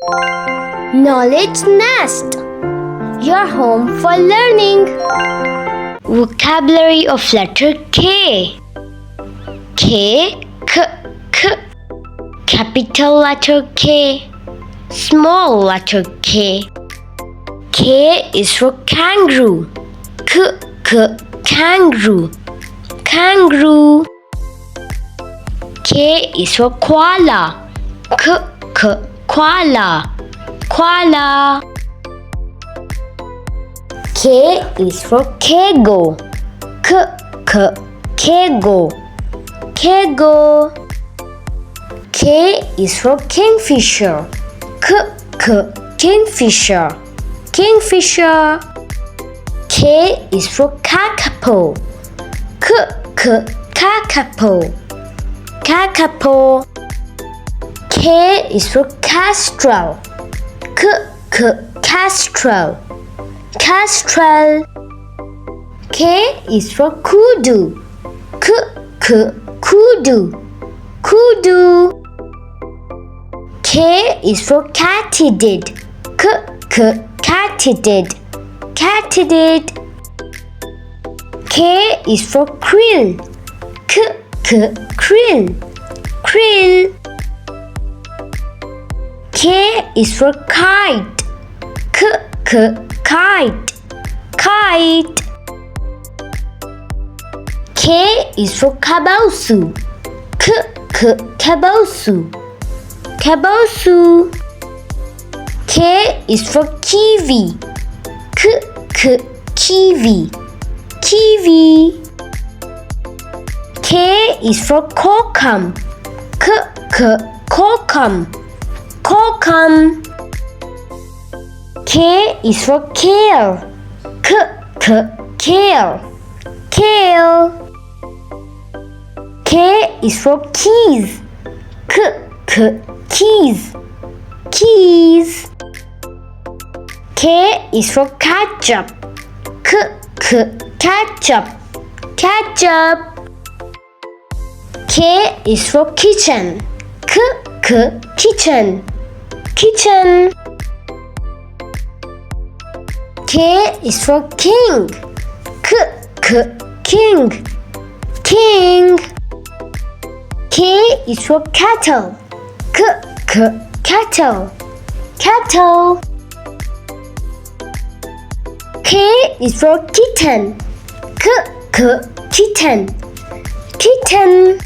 Knowledge Nest, your home for learning. Vocabulary of letter K. K, k, k. Capital letter K. Small letter K. K is for kangaroo. K, k, kangaroo. Kangaroo. K is for koala. K, k, koala. Koala. K is for kego. K, k, kego. Kego. K is for kingfisher. K, k, kingfisher. Kingfisher. K is for kakapo. K, k, kakapo. Kakapo. K is for kestrel. K, k, kestrel. Kestrel. K is for kudu. K, k, kudu. Kudu. K is for katydid. K, k, katydid. Katydid. K is for krill. K, k, krill. Krill. K is for kite. K, k, kite. Kite. K is for kabosu. K, k, kabosu. Kabosu. K is for kiwi. K, k, kiwi. Kiwi. K is for kokum. K, k, kokum. Kokum. K is for kale. K, k, kale. Kale. K is for keys. K, k, keys. Keys. K is for ketchup. K, k, ketchup. Ketchup. K is for kitchen. K, k, kitchen. Kitchen. K is for king. K, k, king. King. K is for kettle. K, k, kettle. Kettle. K is for kitten. K, k, kitten. Kitten.